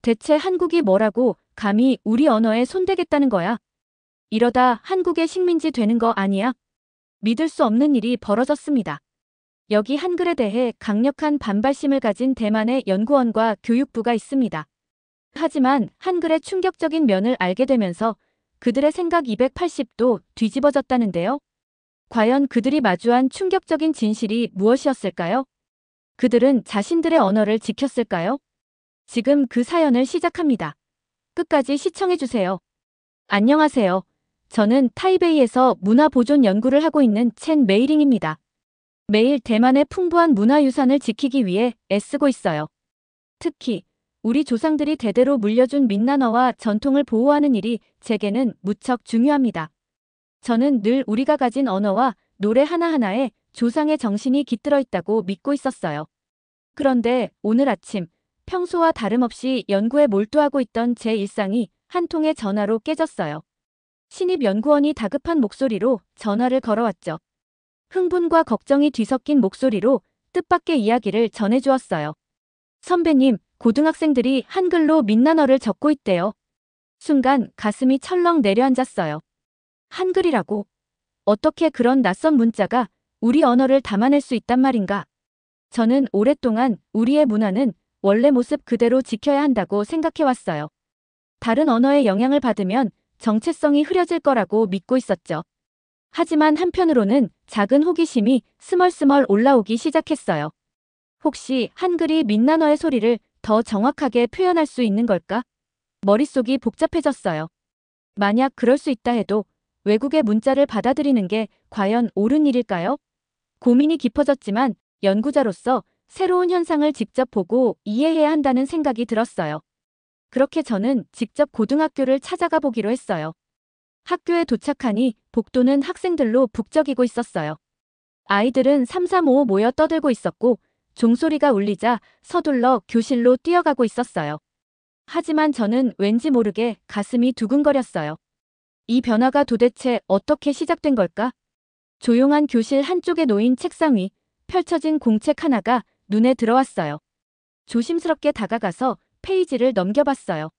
대체 한국이 뭐라고 감히 우리 언어에 손대겠다는 거야? 이러다 한국의 식민지 되는 거 아니야? 믿을 수 없는 일이 벌어졌습니다. 여기 한글에 대해 강력한 반발심을 가진 대만의 연구원과 교육부가 있습니다. 하지만 한글의 충격적인 면을 알게 되면서 그들의 생각 280도 뒤집어졌다는데요. 과연 그들이 마주한 충격적인 진실이 무엇이었을까요? 그들은 자신들의 언어를 지켰을까요? 지금 그 사연을 시작합니다. 끝까지 시청해주세요. 안녕하세요. 저는 타이베이에서 문화보존 연구를 하고 있는 첸 메이링입니다. 매일 대만의 풍부한 문화유산을 지키기 위해 애쓰고 있어요. 특히 우리 조상들이 대대로 물려준 민낯어와 전통을 보호하는 일이 제게는 무척 중요합니다. 저는 늘 우리가 가진 언어와 노래 하나하나에 조상의 정신이 깃들어 있다고 믿고 있었어요. 그런데 오늘 아침 평소와 다름없이 연구에 몰두하고 있던 제 일상이 한 통의 전화로 깨졌어요. 신입 연구원이 다급한 목소리로 전화를 걸어왔죠. 흥분과 걱정이 뒤섞인 목소리로 뜻밖의 이야기를 전해주었어요. 선배님, 고등학생들이 한글로 민낯어를 적고 있대요. 순간 가슴이 철렁 내려앉았어요. 한글이라고? 어떻게 그런 낯선 문자가 우리 언어를 담아낼 수 있단 말인가? 저는 오랫동안 우리의 문화는 원래 모습 그대로 지켜야 한다고 생각해왔어요. 다른 언어의 영향을 받으면 정체성이 흐려질 거라고 믿고 있었죠. 하지만 한편으로는 작은 호기심이 스멀스멀 올라오기 시작했어요. 혹시 한글이 민낯어의 소리를 더 정확하게 표현할 수 있는 걸까? 머릿속이 복잡해졌어요. 만약 그럴 수 있다 해도 외국의 문자를 받아들이는 게 과연 옳은 일일까요? 고민이 깊어졌지만 연구자로서 새로운 현상을 직접 보고 이해해야 한다는 생각이 들었어요. 그렇게 저는 직접 고등학교를 찾아가 보기로 했어요. 학교에 도착하니 복도는 학생들로 북적이고 있었어요. 아이들은 삼삼오오 모여 떠들고 있었고 종소리가 울리자 서둘러 교실로 뛰어가고 있었어요. 하지만 저는 왠지 모르게 가슴이 두근거렸어요. 이 변화가 도대체 어떻게 시작된 걸까? 조용한 교실 한쪽에 놓인 책상 위 펼쳐진 공책 하나가 눈에 들어왔어요. 조심스럽게 다가가서 페이지를 넘겨봤어요.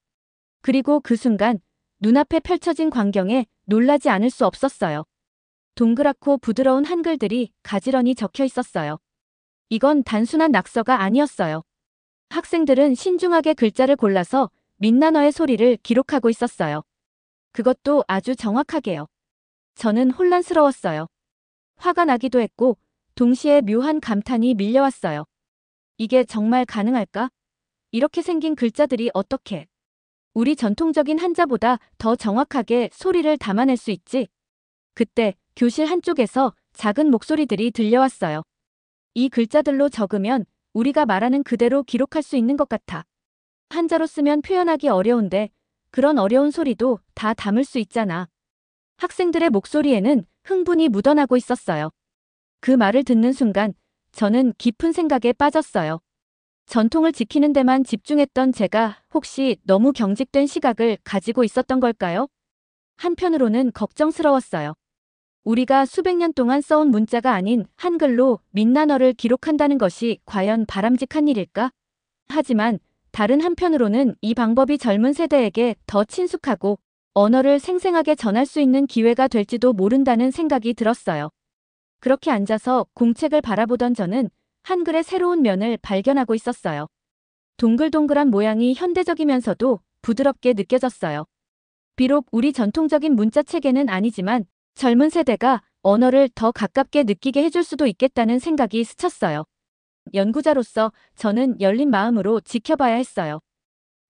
그리고 그 순간 눈앞에 펼쳐진 광경에 놀라지 않을 수 없었어요. 동그랗고 부드러운 한글들이 가지런히 적혀 있었어요. 이건 단순한 낙서가 아니었어요. 학생들은 신중하게 글자를 골라서 민낯어의 소리를 기록하고 있었어요. 그것도 아주 정확하게요. 저는 혼란스러웠어요. 화가 나기도 했고 동시에 묘한 감탄이 밀려왔어요. 이게 정말 가능할까? 이렇게 생긴 글자들이 어떻게 우리 전통적인 한자보다 더 정확하게 소리를 담아낼 수 있지? 그때 교실 한쪽에서 작은 목소리들이 들려왔어요. 이 글자들로 적으면 우리가 말하는 그대로 기록할 수 있는 것 같아. 한자로 쓰면 표현하기 어려운데 그런 어려운 소리도 다 담을 수 있잖아. 학생들의 목소리에는 흥분이 묻어나고 있었어요. 그 말을 듣는 순간 저는 깊은 생각에 빠졌어요. 전통을 지키는 데만 집중했던 제가 혹시 너무 경직된 시각을 가지고 있었던 걸까요? 한편으로는 걱정스러웠어요. 우리가 수백 년 동안 써온 문자가 아닌 한글로 민낯어를 기록한다는 것이 과연 바람직한 일일까? 하지만 다른 한편으로는 이 방법이 젊은 세대에게 더 친숙하고 언어를 생생하게 전할 수 있는 기회가 될지도 모른다는 생각이 들었어요. 그렇게 앉아서 공책을 바라보던 저는 한글의 새로운 면을 발견하고 있었어요. 동글동글한 모양이 현대적이면서도 부드럽게 느껴졌어요. 비록 우리 전통적인 문자 체계는 아니지만 젊은 세대가 언어를 더 가깝게 느끼게 해줄 수도 있겠다는 생각이 스쳤어요. 연구자로서 저는 열린 마음으로 지켜봐야 했어요.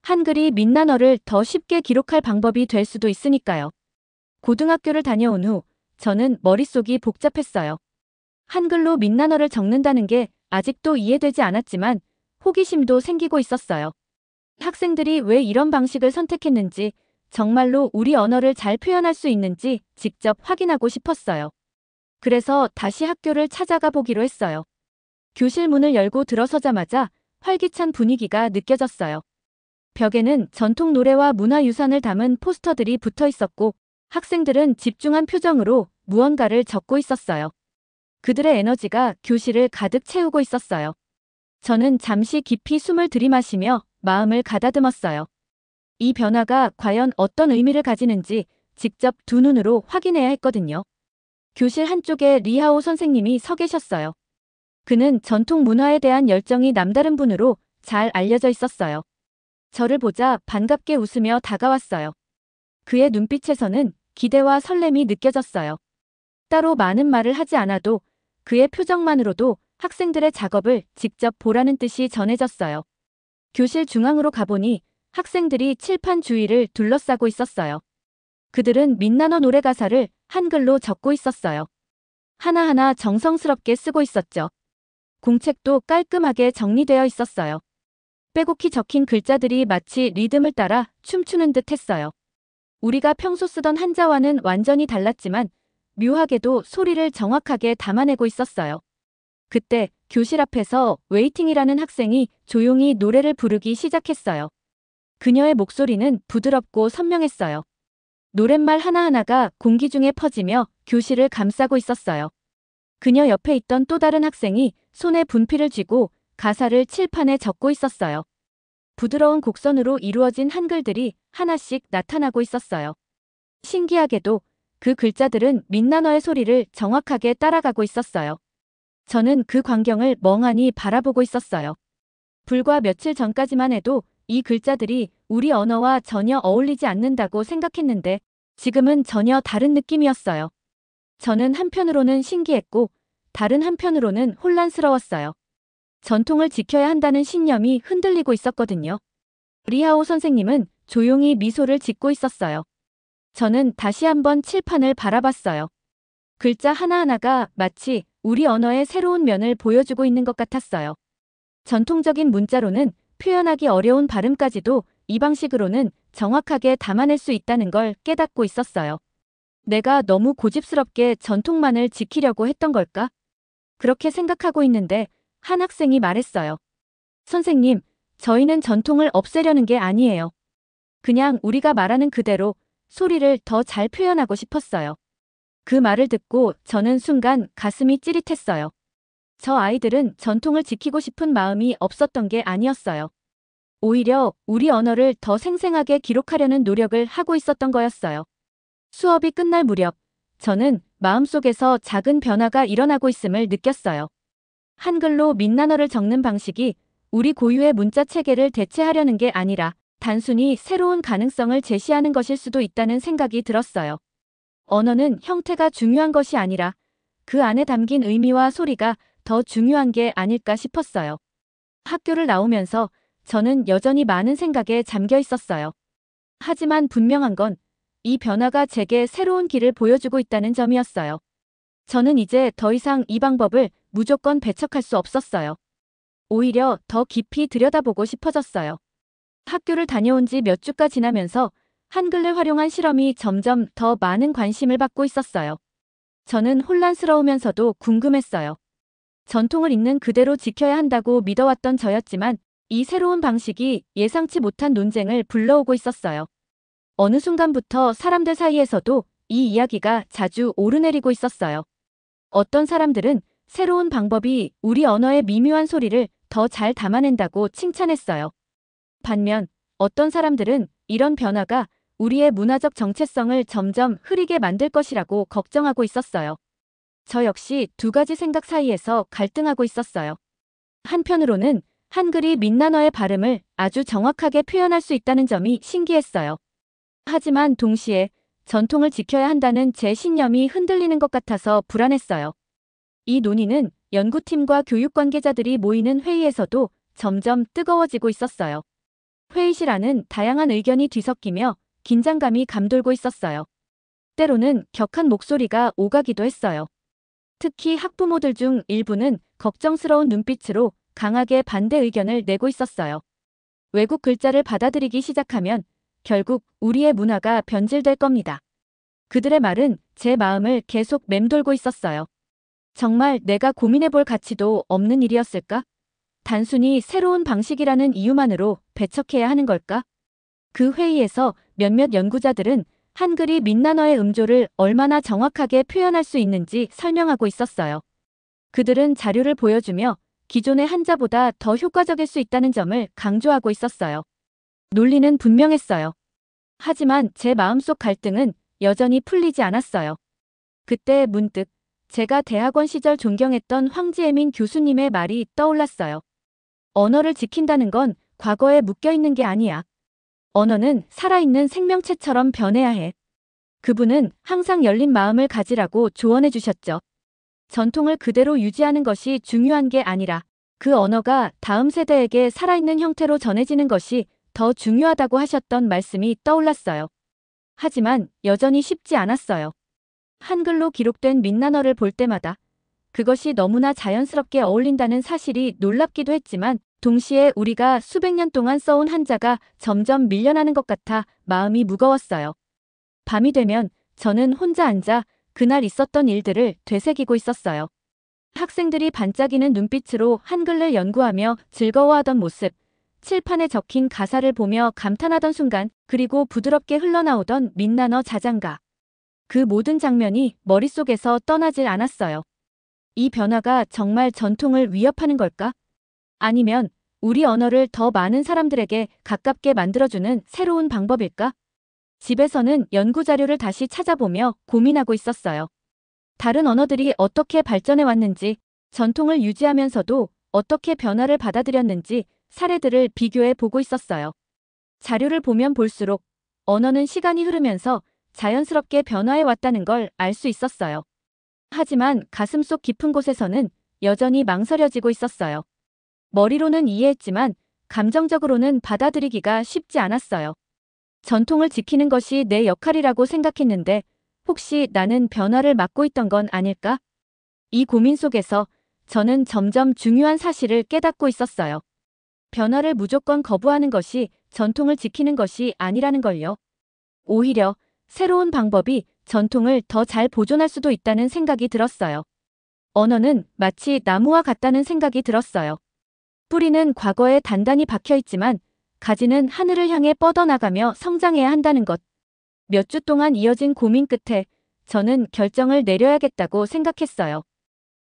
한글이 민낯어를 더 쉽게 기록할 방법이 될 수도 있으니까요. 고등학교를 다녀온 후 저는 머릿속이 복잡했어요. 한글로 민낯어를 적는다는 게 아직도 이해되지 않았지만 호기심도 생기고 있었어요. 학생들이 왜 이런 방식을 선택했는지, 정말로 우리 언어를 잘 표현할 수 있는지 직접 확인하고 싶었어요. 그래서 다시 학교를 찾아가 보기로 했어요. 교실 문을 열고 들어서자마자 활기찬 분위기가 느껴졌어요. 벽에는 전통 노래와 문화유산을 담은 포스터들이 붙어 있었고 학생들은 집중한 표정으로 무언가를 적고 있었어요. 그들의 에너지가 교실을 가득 채우고 있었어요. 저는 잠시 깊이 숨을 들이마시며 마음을 가다듬었어요. 이 변화가 과연 어떤 의미를 가지는지 직접 두 눈으로 확인해야 했거든요. 교실 한쪽에 리하오 선생님이 서 계셨어요. 그는 전통 문화에 대한 열정이 남다른 분으로 잘 알려져 있었어요. 저를 보자 반갑게 웃으며 다가왔어요. 그의 눈빛에서는 기대와 설렘이 느껴졌어요. 따로 많은 말을 하지 않아도 그의 표정만으로도 학생들의 작업을 직접 보라는 뜻이 전해졌어요. 교실 중앙으로 가보니 학생들이 칠판 주위를 둘러싸고 있었어요. 그들은 민낯어 노래 가사를 한글로 적고 있었어요. 하나하나 정성스럽게 쓰고 있었죠. 공책도 깔끔하게 정리되어 있었어요. 빼곡히 적힌 글자들이 마치 리듬을 따라 춤추는 듯 했어요. 우리가 평소 쓰던 한자와는 완전히 달랐지만 묘하게도 소리를 정확하게 담아내고 있었어요. 그때 교실 앞에서 웨이팅이라는 학생이 조용히 노래를 부르기 시작했어요. 그녀의 목소리는 부드럽고 선명했어요. 노랫말 하나하나가 공기 중에 퍼지며 교실을 감싸고 있었어요. 그녀 옆에 있던 또 다른 학생이 손에 분필을 쥐고 가사를 칠판에 적고 있었어요. 부드러운 곡선으로 이루어진 한글들이 하나씩 나타나고 있었어요. 신기하게도 그 글자들은 민낯어의 소리를 정확하게 따라가고 있었어요. 저는 그 광경을 멍하니 바라보고 있었어요. 불과 며칠 전까지만 해도 이 글자들이 우리 언어와 전혀 어울리지 않는다고 생각했는데 지금은 전혀 다른 느낌이었어요. 저는 한편으로는 신기했고 다른 한편으로는 혼란스러웠어요. 전통을 지켜야 한다는 신념이 흔들리고 있었거든요. 리하오 선생님은 조용히 미소를 짓고 있었어요. 저는 다시 한번 칠판을 바라봤어요. 글자 하나하나가 마치 우리 언어의 새로운 면을 보여주고 있는 것 같았어요. 전통적인 문자로는 표현하기 어려운 발음까지도 이 방식으로는 정확하게 담아낼 수 있다는 걸 깨닫고 있었어요. 내가 너무 고집스럽게 전통만을 지키려고 했던 걸까? 그렇게 생각하고 있는데 한 학생이 말했어요. 선생님, 저희는 전통을 없애려는 게 아니에요. 그냥 우리가 말하는 그대로 소리를 더 잘 표현하고 싶었어요. 그 말을 듣고 저는 순간 가슴이 찌릿했어요. 저 아이들은 전통을 지키고 싶은 마음이 없었던 게 아니었어요. 오히려 우리 언어를 더 생생하게 기록하려는 노력을 하고 있었던 거였어요. 수업이 끝날 무렵 저는 마음속에서 작은 변화가 일어나고 있음을 느꼈어요. 한글로 민낯어를 적는 방식이 우리 고유의 문자 체계를 대체하려는 게 아니라 단순히 새로운 가능성을 제시하는 것일 수도 있다는 생각이 들었어요. 언어는 형태가 중요한 것이 아니라 그 안에 담긴 의미와 소리가 더 중요한 게 아닐까 싶었어요. 학교를 나오면서 저는 여전히 많은 생각에 잠겨 있었어요. 하지만 분명한 건 이 변화가 제게 새로운 길을 보여주고 있다는 점이었어요. 저는 이제 더 이상 이 방법을 무조건 배척할 수 없었어요. 오히려 더 깊이 들여다보고 싶어졌어요. 학교를 다녀온 지 몇 주가 지나면서 한글을 활용한 실험이 점점 더 많은 관심을 받고 있었어요. 저는 혼란스러우면서도 궁금했어요. 전통을 있는 그대로 지켜야 한다고 믿어왔던 저였지만 이 새로운 방식이 예상치 못한 논쟁을 불러오고 있었어요. 어느 순간부터 사람들 사이에서도 이 이야기가 자주 오르내리고 있었어요. 어떤 사람들은 새로운 방법이 우리 언어의 미묘한 소리를 더 잘 담아낸다고 칭찬했어요. 반면 어떤 사람들은 이런 변화가 우리의 문화적 정체성을 점점 흐리게 만들 것이라고 걱정하고 있었어요. 저 역시 두 가지 생각 사이에서 갈등하고 있었어요. 한편으로는 한글이 민낯어의 발음을 아주 정확하게 표현할 수 있다는 점이 신기했어요. 하지만 동시에 전통을 지켜야 한다는 제 신념이 흔들리는 것 같아서 불안했어요. 이 논의는 연구팀과 교육 관계자들이 모이는 회의에서도 점점 뜨거워지고 있었어요. 회의실 안은 다양한 의견이 뒤섞이며 긴장감이 감돌고 있었어요. 때로는 격한 목소리가 오가기도 했어요. 특히 학부모들 중 일부는 걱정스러운 눈빛으로 강하게 반대 의견을 내고 있었어요. 외국 글자를 받아들이기 시작하면 결국 우리의 문화가 변질될 겁니다. 그들의 말은 제 마음을 계속 맴돌고 있었어요. 정말 내가 고민해볼 가치도 없는 일이었을까? 단순히 새로운 방식이라는 이유만으로 배척해야 하는 걸까? 그 회의에서 몇몇 연구자들은 한글이 민낯어의 음조를 얼마나 정확하게 표현할 수 있는지 설명하고 있었어요. 그들은 자료를 보여주며 기존의 한자보다 더 효과적일 수 있다는 점을 강조하고 있었어요. 논리는 분명했어요. 하지만 제 마음속 갈등은 여전히 풀리지 않았어요. 그때 문득 제가 대학원 시절 존경했던 황지혜민 교수님의 말이 떠올랐어요. 언어를 지킨다는 건 과거에 묶여있는 게 아니야. 언어는 살아있는 생명체처럼 변해야 해. 그분은 항상 열린 마음을 가지라고 조언해 주셨죠. 전통을 그대로 유지하는 것이 중요한 게 아니라 그 언어가 다음 세대에게 살아있는 형태로 전해지는 것이 더 중요하다고 하셨던 말씀이 떠올랐어요. 하지만 여전히 쉽지 않았어요. 한글로 기록된 민난어를 볼 때마다 그것이 너무나 자연스럽게 어울린다는 사실이 놀랍기도 했지만 동시에 우리가 수백 년 동안 써온 한자가 점점 밀려나는 것 같아 마음이 무거웠어요. 밤이 되면 저는 혼자 앉아 그날 있었던 일들을 되새기고 있었어요. 학생들이 반짝이는 눈빛으로 한글을 연구하며 즐거워하던 모습, 칠판에 적힌 가사를 보며 감탄하던 순간, 그리고 부드럽게 흘러나오던 민난어 자장가. 그 모든 장면이 머릿속에서 떠나질 않았어요. 이 변화가 정말 전통을 위협하는 걸까? 아니면 우리 언어를 더 많은 사람들에게 가깝게 만들어주는 새로운 방법일까? 집에서는 연구 자료를 다시 찾아보며 고민하고 있었어요. 다른 언어들이 어떻게 발전해 왔는지, 전통을 유지하면서도 어떻게 변화를 받아들였는지 사례들을 비교해 보고 있었어요. 자료를 보면 볼수록 언어는 시간이 흐르면서 자연스럽게 변화해 왔다는 걸 알 수 있었어요. 하지만 가슴속 깊은 곳에서는 여전히 망설여지고 있었어요. 머리로는 이해했지만 감정적으로는 받아들이기가 쉽지 않았어요. 전통을 지키는 것이 내 역할이라고 생각했는데 혹시 나는 변화를 막고 있던 건 아닐까? 이 고민 속에서 저는 점점 중요한 사실을 깨닫고 있었어요. 변화를 무조건 거부하는 것이 전통을 지키는 것이 아니라는 걸요. 오히려 새로운 방법이 전통을 더 잘 보존할 수도 있다는 생각이 들었어요. 언어는 마치 나무와 같다는 생각이 들었어요. 뿌리는 과거에 단단히 박혀 있지만 가지는 하늘을 향해 뻗어나가며 성장해야 한다는 것. 몇 주 동안 이어진 고민 끝에 저는 결정을 내려야겠다고 생각했어요.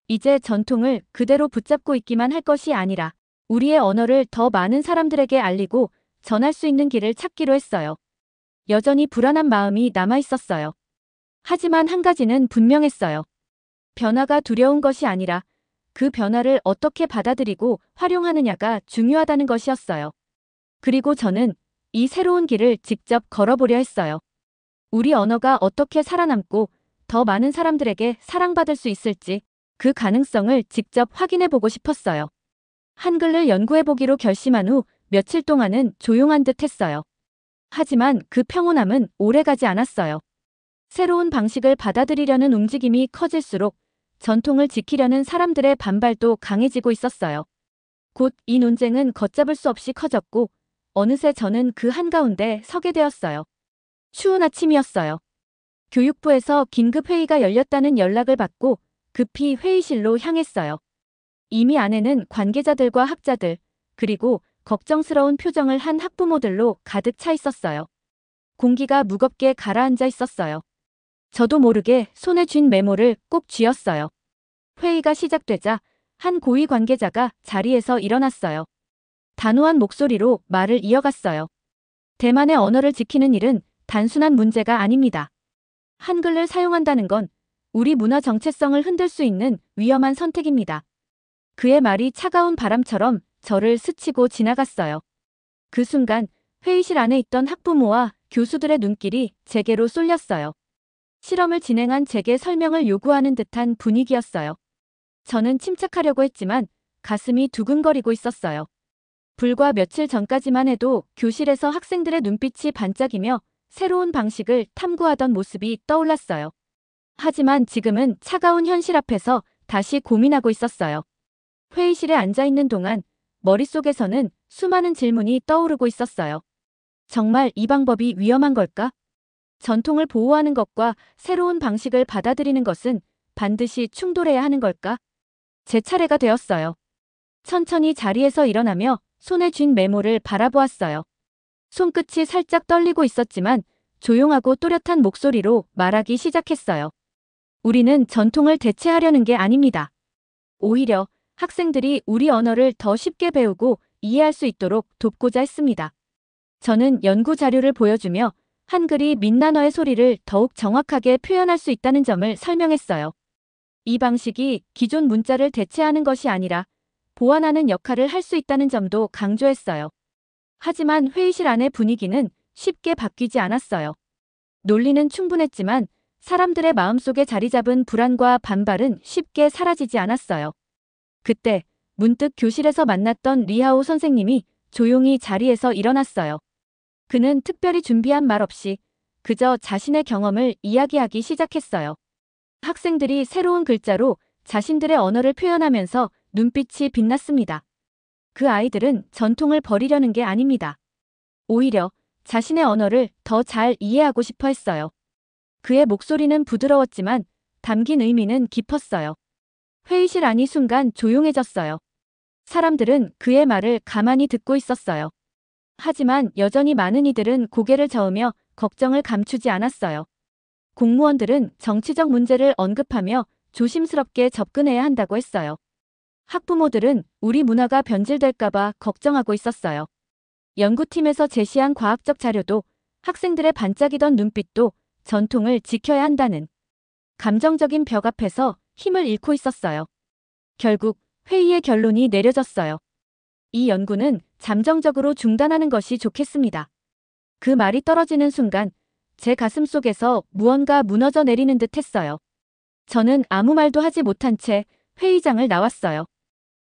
이제 전통을 그대로 붙잡고 있기만 할 것이 아니라 우리의 언어를 더 많은 사람들에게 알리고 전할 수 있는 길을 찾기로 했어요. 여전히 불안한 마음이 남아 있었어요. 하지만 한 가지는 분명했어요. 변화가 두려운 것이 아니라 그 변화를 어떻게 받아들이고 활용하느냐가 중요하다는 것이었어요. 그리고 저는 이 새로운 길을 직접 걸어보려 했어요. 우리 언어가 어떻게 살아남고 더 많은 사람들에게 사랑받을 수 있을지 그 가능성을 직접 확인해 보고 싶었어요. 한글을 연구해 보기로 결심한 후 며칠 동안은 조용한 듯 했어요. 하지만 그 평온함은 오래가지 않았어요. 새로운 방식을 받아들이려는 움직임이 커질수록 전통을 지키려는 사람들의 반발도 강해지고 있었어요. 곧 이 논쟁은 걷잡을 수 없이 커졌고 어느새 저는 그 한가운데 서게 되었어요. 추운 아침이었어요. 교육부에서 긴급 회의가 열렸다는 연락을 받고 급히 회의실로 향했어요. 이미 안에는 관계자들과 학자들, 그리고 걱정스러운 표정을 한 학부모들로 가득 차 있었어요. 공기가 무겁게 가라앉아 있었어요. 저도 모르게 손에 쥔 메모를 꼭 쥐었어요. 회의가 시작되자 한 고위 관계자가 자리에서 일어났어요. 단호한 목소리로 말을 이어갔어요. 대만의 언어를 지키는 일은 단순한 문제가 아닙니다. 한글을 사용한다는 건 우리 문화 정체성을 흔들 수 있는 위험한 선택입니다. 그의 말이 차가운 바람처럼 저를 스치고 지나갔어요. 그 순간 회의실 안에 있던 학부모와 교수들의 눈길이 제게로 쏠렸어요. 실험을 진행한 제게 설명을 요구하는 듯한 분위기였어요. 저는 침착하려고 했지만 가슴이 두근거리고 있었어요. 불과 며칠 전까지만 해도 교실에서 학생들의 눈빛이 반짝이며 새로운 방식을 탐구하던 모습이 떠올랐어요. 하지만 지금은 차가운 현실 앞에서 다시 고민하고 있었어요. 회의실에 앉아 있는 동안 머릿속에서는 수많은 질문이 떠오르고 있었어요. 정말 이 방법이 위험한 걸까? 전통을 보호하는 것과 새로운 방식을 받아들이는 것은 반드시 충돌해야 하는 걸까? 제 차례가 되었어요. 천천히 자리에서 일어나며 손에 쥔 메모를 바라보았어요. 손끝이 살짝 떨리고 있었지만 조용하고 또렷한 목소리로 말하기 시작했어요. 우리는 전통을 대체하려는 게 아닙니다. 오히려 학생들이 우리 언어를 더 쉽게 배우고 이해할 수 있도록 돕고자 했습니다. 저는 연구 자료를 보여주며 한글이 민난어의 소리를 더욱 정확하게 표현할 수 있다는 점을 설명했어요. 이 방식이 기존 문자를 대체하는 것이 아니라 보완하는 역할을 할 수 있다는 점도 강조했어요. 하지만 회의실 안의 분위기는 쉽게 바뀌지 않았어요. 논리는 충분했지만 사람들의 마음속에 자리 잡은 불안과 반발은 쉽게 사라지지 않았어요. 그때 문득 교실에서 만났던 리하오 선생님이 조용히 자리에서 일어났어요. 그는 특별히 준비한 말 없이 그저 자신의 경험을 이야기하기 시작했어요. 학생들이 새로운 글자로 자신들의 언어를 표현하면서 눈빛이 빛났습니다. 그 아이들은 전통을 버리려는 게 아닙니다. 오히려 자신의 언어를 더 잘 이해하고 싶어 했어요. 그의 목소리는 부드러웠지만 담긴 의미는 깊었어요. 회의실 안이 순간 조용해졌어요. 사람들은 그의 말을 가만히 듣고 있었어요. 하지만 여전히 많은 이들은 고개를 저으며 걱정을 감추지 않았어요. 공무원들은 정치적 문제를 언급하며 조심스럽게 접근해야 한다고 했어요. 학부모들은 우리 문화가 변질될까봐 걱정하고 있었어요. 연구팀에서 제시한 과학적 자료도 학생들의 반짝이던 눈빛도 전통을 지켜야 한다는 감정적인 벽 앞에서 힘을 잃고 있었어요. 결국 회의의 결론이 내려졌어요. 이 연구는 잠정적으로 중단하는 것이 좋겠습니다. 그 말이 떨어지는 순간 제 가슴 속에서 무언가 무너져 내리는 듯 했어요. 저는 아무 말도 하지 못한 채 회의장을 나왔어요.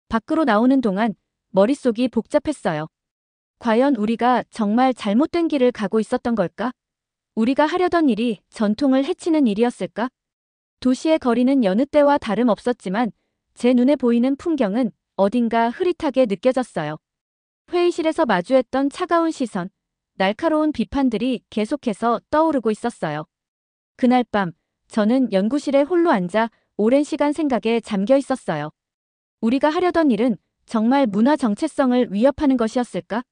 밖으로 나오는 동안 머릿속이 복잡했어요. 과연 우리가 정말 잘못된 길을 가고 있었던 걸까? 우리가 하려던 일이 전통을 해치는 일이었을까? 도시의 거리는 여느 때와 다름없었지만 제 눈에 보이는 풍경은 어딘가 흐릿하게 느껴졌어요. 회의실에서 마주했던 차가운 시선, 날카로운 비판들이 계속해서 떠오르고 있었어요. 그날 밤 저는 연구실에 홀로 앉아 오랜 시간 생각에 잠겨 있었어요. 우리가 하려던 일은 정말 문화 정체성을 위협하는 것이었을까?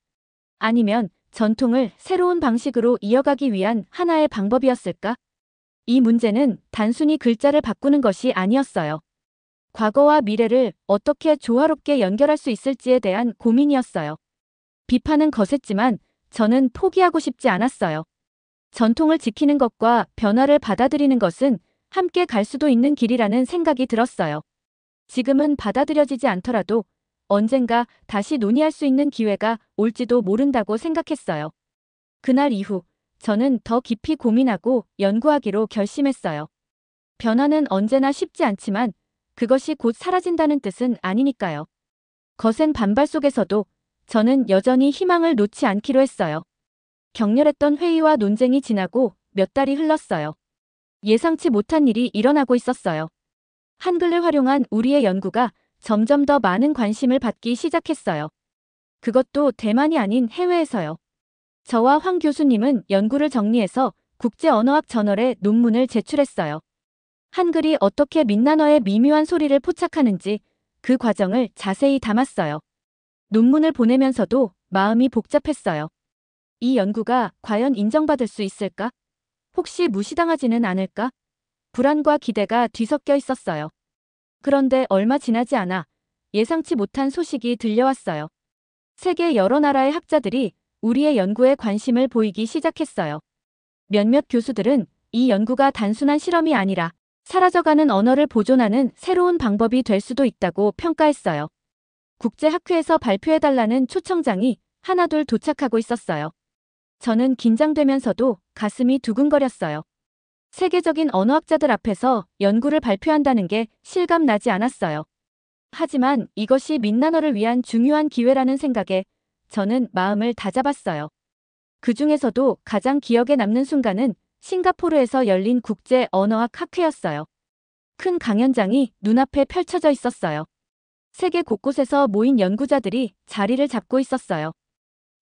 아니면 전통을 새로운 방식으로 이어가기 위한 하나의 방법이었을까? 이 문제는 단순히 글자를 바꾸는 것이 아니었어요. 과거와 미래를 어떻게 조화롭게 연결할 수 있을지에 대한 고민이었어요. 비판은 거셌지만 저는 포기하고 싶지 않았어요. 전통을 지키는 것과 변화를 받아들이는 것은 함께 갈 수도 있는 길이라는 생각이 들었어요. 지금은 받아들여지지 않더라도 언젠가 다시 논의할 수 있는 기회가 올지도 모른다고 생각했어요. 그날 이후 저는 더 깊이 고민하고 연구하기로 결심했어요. 변화는 언제나 쉽지 않지만 그것이 곧 사라진다는 뜻은 아니니까요. 거센 반발 속에서도 저는 여전히 희망을 놓지 않기로 했어요. 격렬했던 회의와 논쟁이 지나고 몇 달이 흘렀어요. 예상치 못한 일이 일어나고 있었어요. 한글을 활용한 우리의 연구가 점점 더 많은 관심을 받기 시작했어요. 그것도 대만이 아닌 해외에서요. 저와 황 교수님은 연구를 정리해서 국제언어학 저널에 논문을 제출했어요. 한글이 어떻게 민난어의 미묘한 소리를 포착하는지 그 과정을 자세히 담았어요. 논문을 보내면서도 마음이 복잡했어요. 이 연구가 과연 인정받을 수 있을까? 혹시 무시당하지는 않을까? 불안과 기대가 뒤섞여 있었어요. 그런데 얼마 지나지 않아 예상치 못한 소식이 들려왔어요. 세계 여러 나라의 학자들이 우리의 연구에 관심을 보이기 시작했어요. 몇몇 교수들은 이 연구가 단순한 실험이 아니라 사라져가는 언어를 보존하는 새로운 방법이 될 수도 있다고 평가했어요. 국제학회에서 발표해달라는 초청장이 하나둘 도착하고 있었어요. 저는 긴장되면서도 가슴이 두근거렸어요. 세계적인 언어학자들 앞에서 연구를 발표한다는 게 실감나지 않았어요. 하지만 이것이 민난어를 위한 중요한 기회라는 생각에 저는 마음을 다잡았어요. 그 중에서도 가장 기억에 남는 순간은 싱가포르에서 열린 국제 언어학 학회였어요. 큰 강연장이 눈앞에 펼쳐져 있었어요. 세계 곳곳에서 모인 연구자들이 자리를 잡고 있었어요.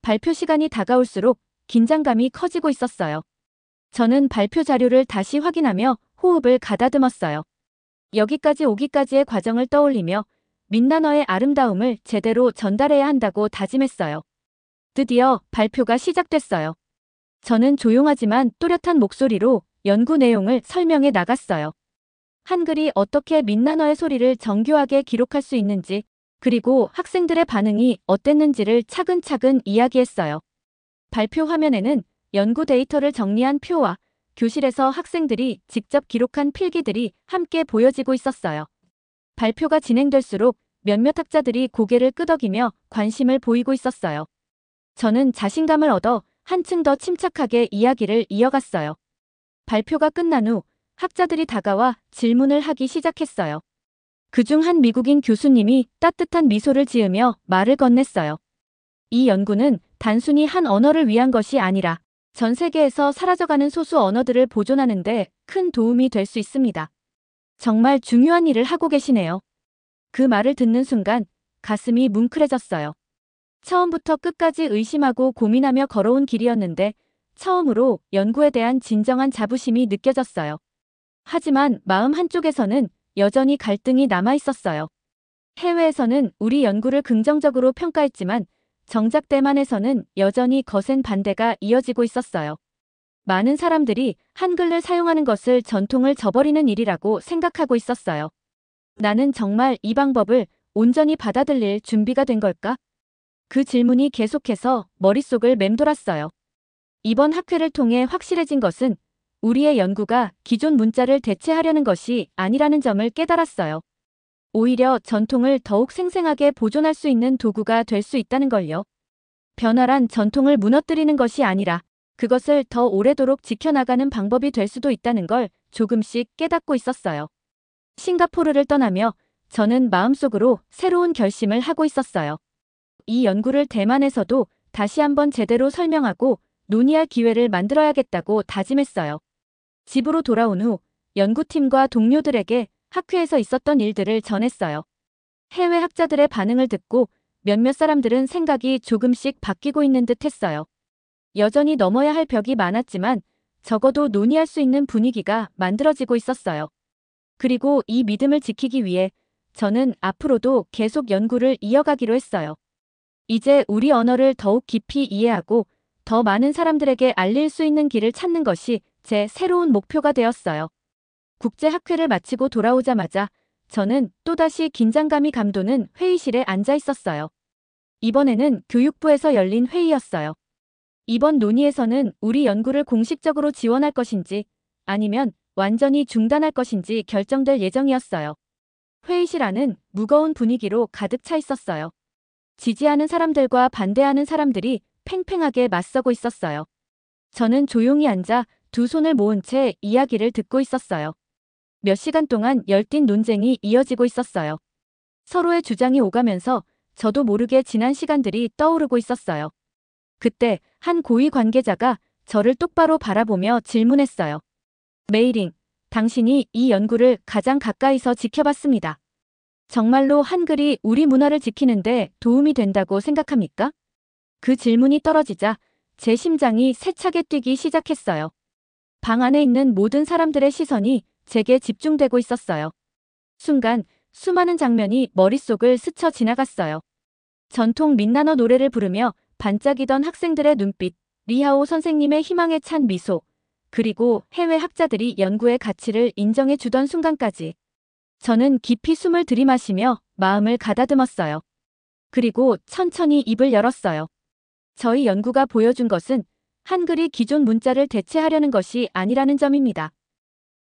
발표 시간이 다가올수록 긴장감이 커지고 있었어요. 저는 발표 자료를 다시 확인하며 호흡을 가다듬었어요. 여기까지 오기까지의 과정을 떠올리며 민난어의 아름다움을 제대로 전달해야 한다고 다짐했어요. 드디어 발표가 시작됐어요. 저는 조용하지만 또렷한 목소리로 연구 내용을 설명해 나갔어요. 한글이 어떻게 민낯어의 소리를 정교하게 기록할 수 있는지, 그리고 학생들의 반응이 어땠는지를 차근차근 이야기했어요. 발표 화면에는 연구 데이터를 정리한 표와 교실에서 학생들이 직접 기록한 필기들이 함께 보여지고 있었어요. 발표가 진행될수록 몇몇 학자들이 고개를 끄덕이며 관심을 보이고 있었어요. 저는 자신감을 얻어 한층 더 침착하게 이야기를 이어갔어요. 발표가 끝난 후 학자들이 다가와 질문을 하기 시작했어요. 그중 한 미국인 교수님이 따뜻한 미소를 지으며 말을 건넸어요. 이 연구는 단순히 한 언어를 위한 것이 아니라 전 세계에서 사라져가는 소수 언어들을 보존하는 데 큰 도움이 될 수 있습니다. 정말 중요한 일을 하고 계시네요. 그 말을 듣는 순간 가슴이 뭉클해졌어요. 처음부터 끝까지 의심하고 고민하며 걸어온 길이었는데 처음으로 연구에 대한 진정한 자부심이 느껴졌어요. 하지만 마음 한쪽에서는 여전히 갈등이 남아 있었어요. 해외에서는 우리 연구를 긍정적으로 평가했지만 정작 대만에서는 여전히 거센 반대가 이어지고 있었어요. 많은 사람들이 한글을 사용하는 것을 전통을 저버리는 일이라고 생각하고 있었어요. 나는 정말 이 방법을 온전히 받아들일 준비가 된 걸까? 그 질문이 계속해서 머릿속을 맴돌았어요. 이번 학회를 통해 확실해진 것은 우리의 연구가 기존 문자를 대체하려는 것이 아니라는 점을 깨달았어요. 오히려 전통을 더욱 생생하게 보존할 수 있는 도구가 될 수 있다는 걸요. 변화란 전통을 무너뜨리는 것이 아니라 그것을 더 오래도록 지켜나가는 방법이 될 수도 있다는 걸 조금씩 깨닫고 있었어요. 싱가포르를 떠나며 저는 마음속으로 새로운 결심을 하고 있었어요. 이 연구를 대만에서도 다시 한번 제대로 설명하고 논의할 기회를 만들어야겠다고 다짐했어요. 집으로 돌아온 후 연구팀과 동료들에게 학회에서 있었던 일들을 전했어요. 해외 학자들의 반응을 듣고 몇몇 사람들은 생각이 조금씩 바뀌고 있는 듯 했어요. 여전히 넘어야 할 벽이 많았지만 적어도 논의할 수 있는 분위기가 만들어지고 있었어요. 그리고 이 믿음을 지키기 위해 저는 앞으로도 계속 연구를 이어가기로 했어요. 이제 우리 언어를 더욱 깊이 이해하고 더 많은 사람들에게 알릴 수 있는 길을 찾는 것이 제 새로운 목표가 되었어요. 국제학회를 마치고 돌아오자마자 저는 또다시 긴장감이 감도는 회의실에 앉아 있었어요. 이번에는 교육부에서 열린 회의였어요. 이번 논의에서는 우리 연구를 공식적으로 지원할 것인지 아니면 완전히 중단할 것인지 결정될 예정이었어요. 회의실 안은 무거운 분위기로 가득 차 있었어요. 지지하는 사람들과 반대하는 사람들이 팽팽하게 맞서고 있었어요. 저는 조용히 앉아 두 손을 모은 채 이야기를 듣고 있었어요. 몇 시간 동안 열띤 논쟁이 이어지고 있었어요. 서로의 주장이 오가면서 저도 모르게 지난 시간들이 떠오르고 있었어요. 그때 한 고위 관계자가 저를 똑바로 바라보며 질문했어요. 메이링, 당신이 이 연구를 가장 가까이서 지켜봤습니다. 정말로 한글이 우리 문화를 지키는데 도움이 된다고 생각합니까? 그 질문이 떨어지자 제 심장이 세차게 뛰기 시작했어요. 방 안에 있는 모든 사람들의 시선이 제게 집중되고 있었어요. 순간 수많은 장면이 머릿속을 스쳐 지나갔어요. 전통 민낯어 노래를 부르며 반짝이던 학생들의 눈빛, 리하오 선생님의 희망에 찬 미소, 그리고 해외 학자들이 연구의 가치를 인정해 주던 순간까지. 저는 깊이 숨을 들이마시며 마음을 가다듬었어요. 그리고 천천히 입을 열었어요. 저희 연구가 보여준 것은 한글이 기존 문자를 대체하려는 것이 아니라는 점입니다.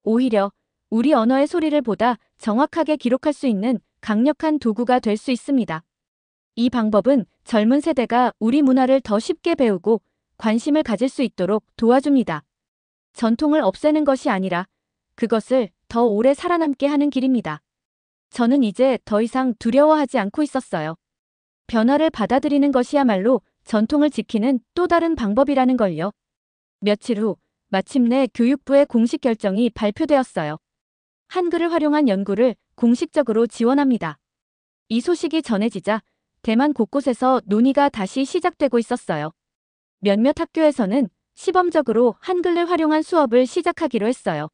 오히려 우리 언어의 소리를 보다 정확하게 기록할 수 있는 강력한 도구가 될 수 있습니다. 이 방법은 젊은 세대가 우리 문화를 더 쉽게 배우고 관심을 가질 수 있도록 도와줍니다. 전통을 없애는 것이 아니라 그것을 더 오래 살아남게 하는 길입니다. 저는 이제 더 이상 두려워하지 않고 있었어요. 변화를 받아들이는 것이야말로 전통을 지키는 또 다른 방법이라는 걸요. 며칠 후 마침내 교육부의 공식 결정이 발표되었어요. 한글을 활용한 연구를 공식적으로 지원합니다. 이 소식이 전해지자 대만 곳곳에서 논의가 다시 시작되고 있었어요. 몇몇 학교에서는 시범적으로 한글을 활용한 수업을 시작하기로 했어요.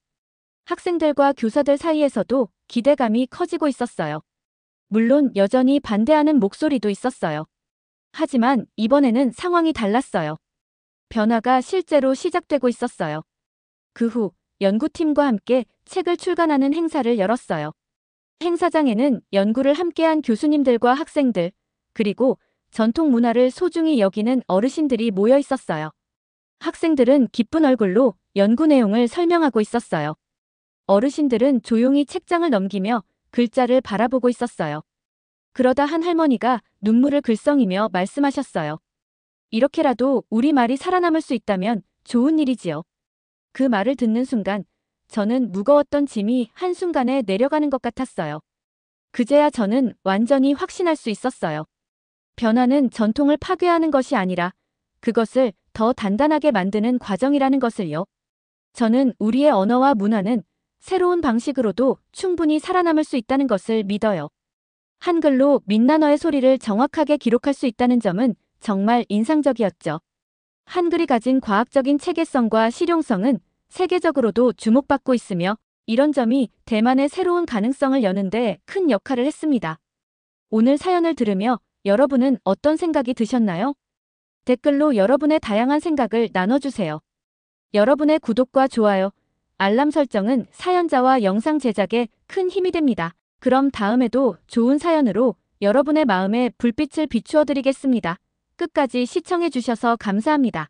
학생들과 교사들 사이에서도 기대감이 커지고 있었어요. 물론 여전히 반대하는 목소리도 있었어요. 하지만 이번에는 상황이 달랐어요. 변화가 실제로 시작되고 있었어요. 그 후 연구팀과 함께 책을 출간하는 행사를 열었어요. 행사장에는 연구를 함께한 교수님들과 학생들, 그리고 전통 문화를 소중히 여기는 어르신들이 모여 있었어요. 학생들은 기쁜 얼굴로 연구 내용을 설명하고 있었어요. 어르신들은 조용히 책장을 넘기며 글자를 바라보고 있었어요. 그러다 한 할머니가 눈물을 글썽이며 말씀하셨어요. 이렇게라도 우리 말이 살아남을 수 있다면 좋은 일이지요. 그 말을 듣는 순간 저는 무거웠던 짐이 한순간에 내려가는 것 같았어요. 그제야 저는 완전히 확신할 수 있었어요. 변화는 전통을 파괴하는 것이 아니라 그것을 더 단단하게 만드는 과정이라는 것을요. 저는 우리의 언어와 문화는 새로운 방식으로도 충분히 살아남을 수 있다는 것을 믿어요. 한글로 민낯어의 소리를 정확하게 기록할 수 있다는 점은 정말 인상적이었죠. 한글이 가진 과학적인 체계성과 실용성은 세계적으로도 주목받고 있으며 이런 점이 대만의 새로운 가능성을 여는 데 큰 역할을 했습니다. 오늘 사연을 들으며 여러분은 어떤 생각이 드셨나요? 댓글로 여러분의 다양한 생각을 나눠주세요. 여러분의 구독과 좋아요, 알람 설정은 사연자와 영상 제작에 큰 힘이 됩니다. 그럼 다음에도 좋은 사연으로 여러분의 마음에 불빛을 비추어 드리겠습니다. 끝까지 시청해 주셔서 감사합니다.